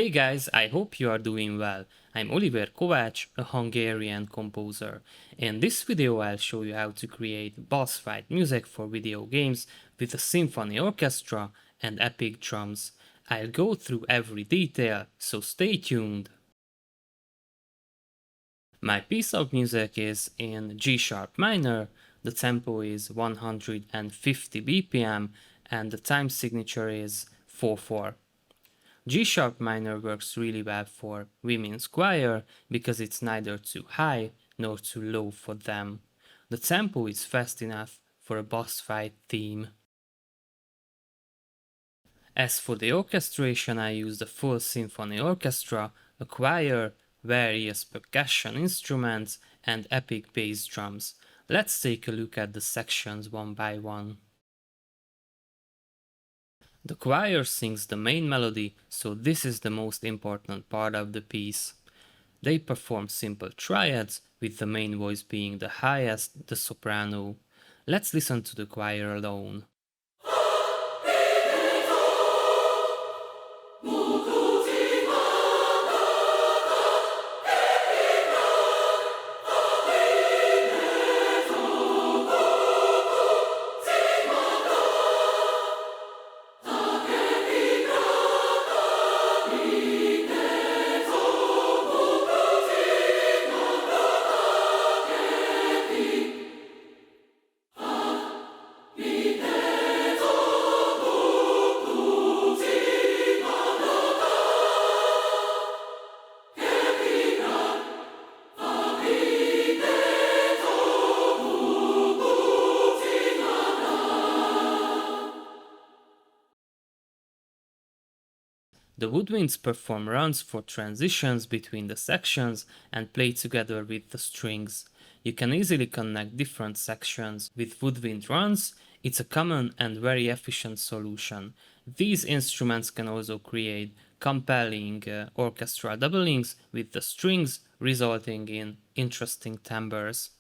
Hey guys, I hope you are doing well. I'm Olivér Kovács, a Hungarian composer. In this video I'll show you how to create boss fight music for video games with a symphony orchestra and epic drums. I'll go through every detail, so stay tuned. My piece of music is in G sharp minor, the tempo is 150 BPM and the time signature is 4/4. G sharp minor works really well for women's choir because it's neither too high nor too low for them. The tempo is fast enough for a boss fight theme. As for the orchestration, I use the full symphony orchestra, a choir, various percussion instruments, and epic bass drums. Let's take a look at the sections one by one. The choir sings the main melody, so this is the most important part of the piece. They perform simple triads, with the main voice being the highest, the soprano. Let's listen to the choir alone. The woodwinds perform runs for transitions between the sections and play together with the strings. You can easily connect different sections with woodwind runs. It's a common and very efficient solution. These instruments can also create compelling orchestral doublings with the strings, resulting in interesting timbres.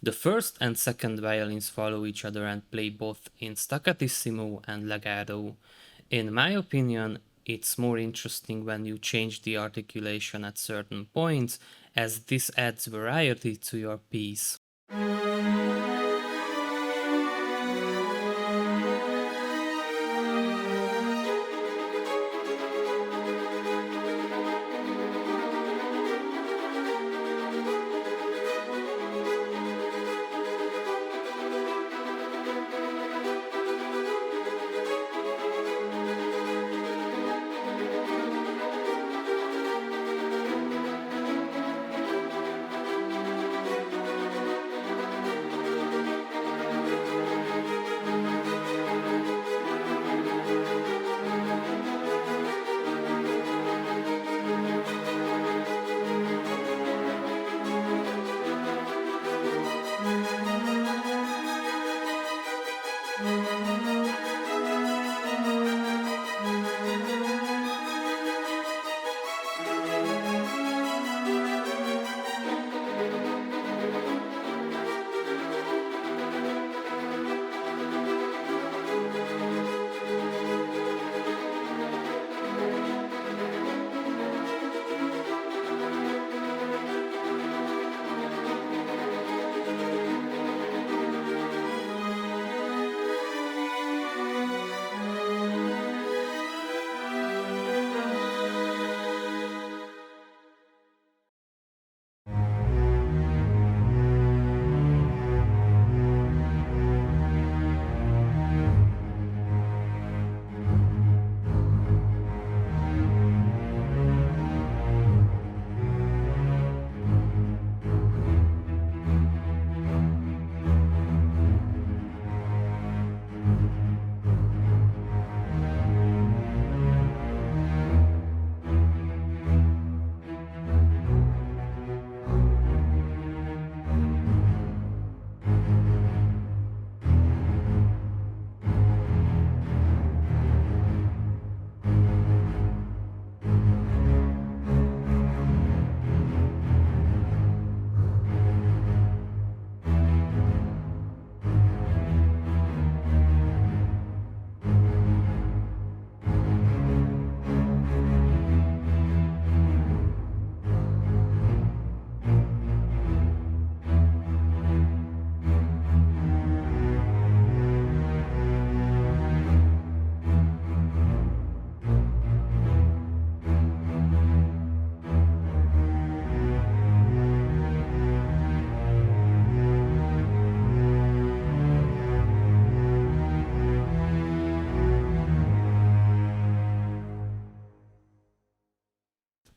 The first and second violins follow each other and play both in staccatissimo and legato. In my opinion, it's more interesting when you change the articulation at certain points, as this adds variety to your piece.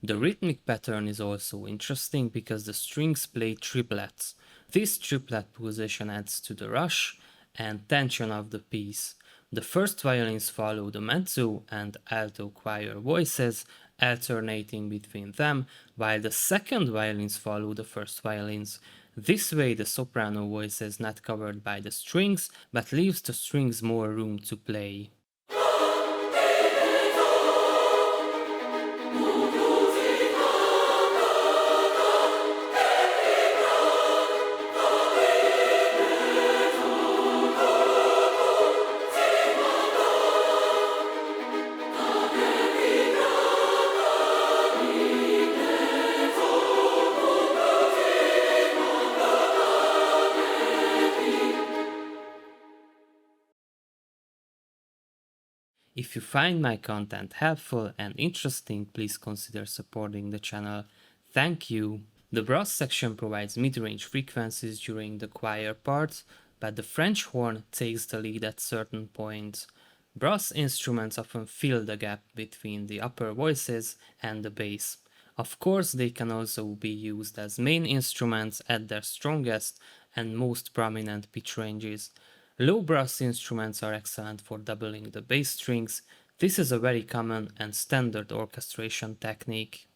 The rhythmic pattern is also interesting because the strings play triplets. This triplet position adds to the rush and tension of the piece. The first violins follow the mezzo and alto choir voices, alternating between them, while the second violins follow the first violins. This way the soprano voice is not covered by the strings, but leaves the strings more room to play. If you find my content helpful and interesting, please consider supporting the channel. Thank you! The brass section provides mid-range frequencies during the choir parts, but the French horn takes the lead at certain points. Brass instruments often fill the gap between the upper voices and the bass. Of course, they can also be used as main instruments at their strongest and most prominent pitch ranges. Low brass instruments are excellent for doubling the bass strings. This is a very common and standard orchestration technique.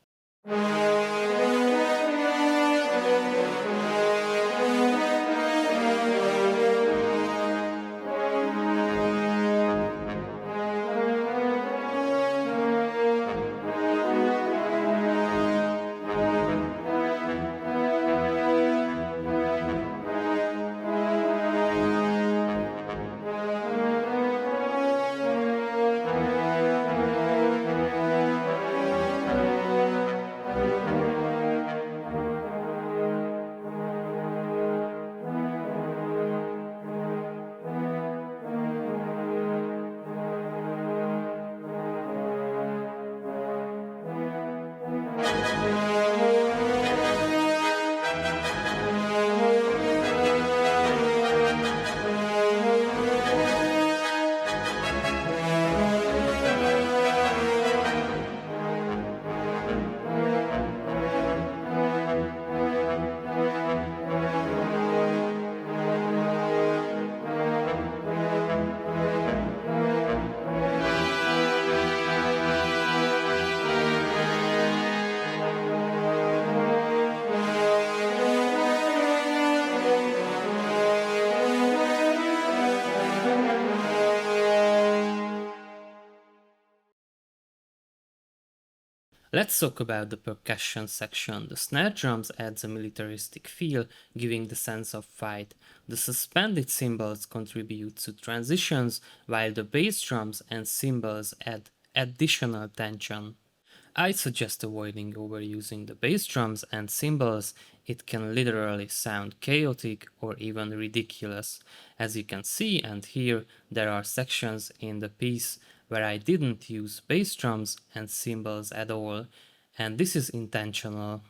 Let's talk about the percussion section. The snare drums adds a militaristic feel, giving the sense of fight. The suspended cymbals contribute to transitions, while the bass drums and cymbals add additional tension. I suggest avoiding overusing the bass drums and cymbals. It can literally sound chaotic or even ridiculous. As you can see and hear, there are sections in the piece where I didn't use bass drums and cymbals at all, and this is intentional.